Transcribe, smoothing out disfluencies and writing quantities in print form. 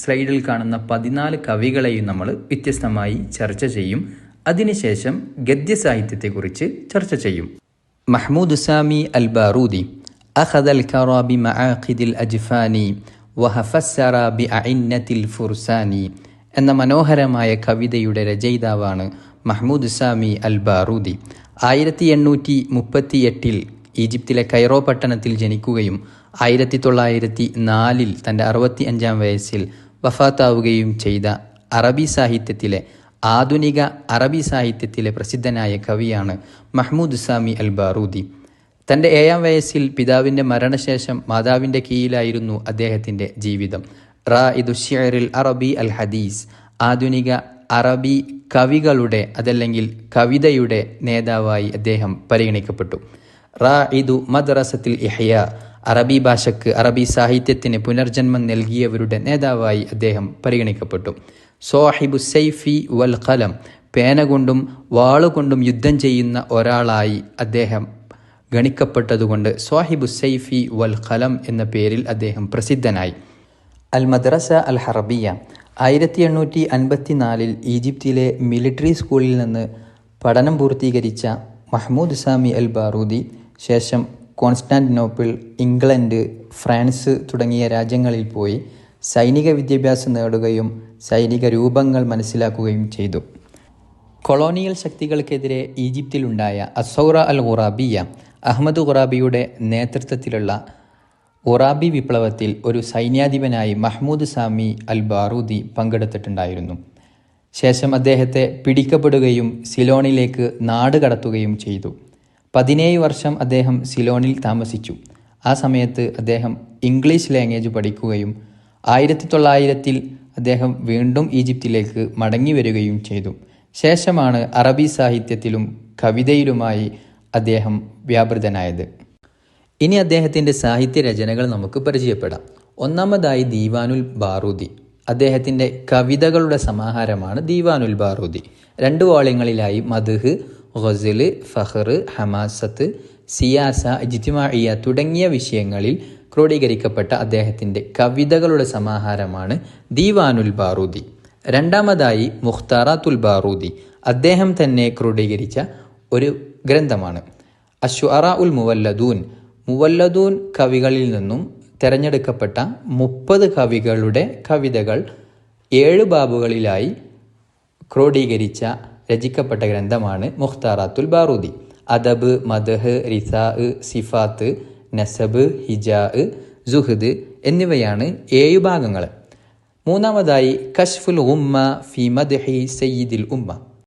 സ്ലൈഡിൽ കാണുന്ന 14 കവികളെയും നമ്മൾ വ്യത്യസ്തമായി ചർച്ച ചെയ്യും. അതിനുശേഷം ഗദ്യസാഹിത്യത്തെക്കുറിച്ച് ചർച്ച ചെയ്യും. മഹ്മൂദ് സാമി അൽ ബാറൂദി അഖദൽ കറാ ബി മആഖിദിൽ അജ്ഫാനി വഹഫസ്സറ ബി അഇന്നത്തിൽ ഫുർസാനി എന്ന മനോഹരമായ കവിതയുടെ രചയിതാവാണ് മഹ്മൂദ് സാമി അൽ ബാറൂദി. 1838 ഈജിപ്തിലെ കൈറോ പട്ടണത്തിൽ ജനിക്കുകയും 1904 തൻ്റെ 65-ാം വയസ്സിൽ വഫാത്താവുകയും ചെയ്ത ആധുനിക അറബി സാഹിത്യത്തിലെ പ്രസിദ്ധനായ കവിയാണ് മഹ്മൂദ് സാമി അൽ ബാറൂദി. തൻ്റെ 7-ാം വയസ്സിൽ പിതാവിൻ്റെ മരണശേഷം മാതാവിൻ്റെ കീഴിലായിരുന്നു അദ്ദേഹത്തിൻ്റെ ജീവിതം. റാഇദു ശിഅറിൽ അറബി അൽ ഹദീസ്, ആധുനിക അറബി കവികളുടെ അതല്ലെങ്കിൽ കവിതയുടെ നേതാവായി അദ്ദേഹം പരിഗണിക്കപ്പെട്ടു. റാഇദു മദ്രസത്തിൽ ഇഹ്യ, അറബി ഭാഷയ്ക്ക് അറബി സാഹിത്യത്തിന് പുനർജന്മം നൽകിയവരുടെ നേതാവായി അദ്ദേഹം പരിഗണിക്കപ്പെട്ടു. സോഹിബു സൈഫി വൽ ഖലം, പേന കൊണ്ടും വാളുകൊണ്ടും യുദ്ധം ചെയ്യുന്ന ഒരാളായി അദ്ദേഹം ഗണിക്കപ്പെട്ടതുകൊണ്ട് സോഹിബു സൈഫി വൽ ഖലം എന്ന പേരിൽ അദ്ദേഹം പ്രസിദ്ധനായി. അൽ മദ്രസ അൽ ഹറബിയ 1854 ഈജിപ്തിലെ മിലിറ്ററി സ്കൂളിൽ നിന്ന് പഠനം പൂർത്തീകരിച്ച മഹ്മൂദ് സാമി അൽ ബാറൂദി ശേഷം കോൺസ്റ്റാന്റിനോപ്പിൾ, ഇംഗ്ലണ്ട്, ഫ്രാൻസ് തുടങ്ങിയ രാജ്യങ്ങളിൽ പോയി സൈനിക വിദ്യാഭ്യാസം നേടുകയും സൈനിക രൂപങ്ങൾ മനസ്സിലാക്കുകയും ചെയ്തു. കൊളോണിയൽ ശക്തികൾക്കെതിരെ ഈജിപ്തിലുണ്ടായ അസൗറ അൽ ഖുറാബിയ, അഹമ്മദ് ഖുറാബിയുടെ നേതൃത്വത്തിലുള്ള ഖുറാബി വിപ്ലവത്തിൽ ഒരു സൈന്യാധിപനായി മഹ്മൂദ് സാമി അൽ ബാറൂദി പങ്കെടുത്തിട്ടുണ്ടായിരുന്നു. ശേഷം അദ്ദേഹത്തെ പിടിക്കപ്പെടുകയും സിലോണിലേക്ക് നാട് കടത്തുകയും ചെയ്തു. 17 വർഷം അദ്ദേഹം സിലോണിൽ താമസിച്ചു. ആ സമയത്ത് അദ്ദേഹം ഇംഗ്ലീഷ് ലാംഗ്വേജ് പഠിക്കുകയും 1900 അദ്ദേഹം വീണ്ടും ഈജിപ്തിലേക്ക് മടങ്ങി വരികയും ചെയ്തു. ശേഷമാണ് അറബി സാഹിത്യത്തിലും കവിതയിലുമായി അദ്ദേഹം വ്യാപൃതനായത്. ഇനി അദ്ദേഹത്തിൻ്റെ സാഹിത്യ രചനകൾ നമുക്ക് പരിചയപ്പെടാം. ഒന്നാമതായി ദീവാനുൽ ബാറൂദി. അദ്ദേഹത്തിൻ്റെ കവിതകളുടെ സമാഹാരമാണ് ദീവാനുൽ ബാറൂദി. 2 വാള്യങ്ങളിലായി മദ്ഹ്, ഗസല്, ഫഖ്ർ, ഹമാസത്ത്, സിയാസ, ഇജ്തിമാഇയ്യ തുടങ്ങിയ വിഷയങ്ങളിൽ ക്രോഡീകരിക്കപ്പെട്ട അദ്ദേഹത്തിൻ്റെ കവിതകളുടെ സമാഹാരമാണ് ദീവാനുൽ ബാറൂദി. രണ്ടാമതായി മുഖ്താറാത്തുൽ ബാറൂദി. അദ്ദേഹം തന്നെ ക്രോഡീകരിച്ച ഒരു ഗ്രന്ഥമാണ്. അശ്ശുഅറാ ഉൽ മുവല്ലദൂൻ. മുവല്ലദൂൻ കവികളിൽ നിന്നും തിരഞ്ഞെടുക്കപ്പെട്ട 30 കവികളുടെ കവിതകൾ 7 ബാബുകളിലായി ക്രോഡീകരിച്ച രചിക്കപ്പെട്ട ഗ്രന്ഥമാണ് മുഖ്താറാത്തുൽ ബാറൂദി. അദബ്, മദ്ഹ്, റിസാ, സിഫാത്ത്, നസബ്, ഹിജാ, സുഹ്ദ് എന്നിവയാണ് 7 ഭാഗങ്ങൾ. മൂന്നാമതായി കശ്ഫുൽ ഉമ്മ ഫി മദ്ഹി സയ്യിദിൽ ഉമ്മ.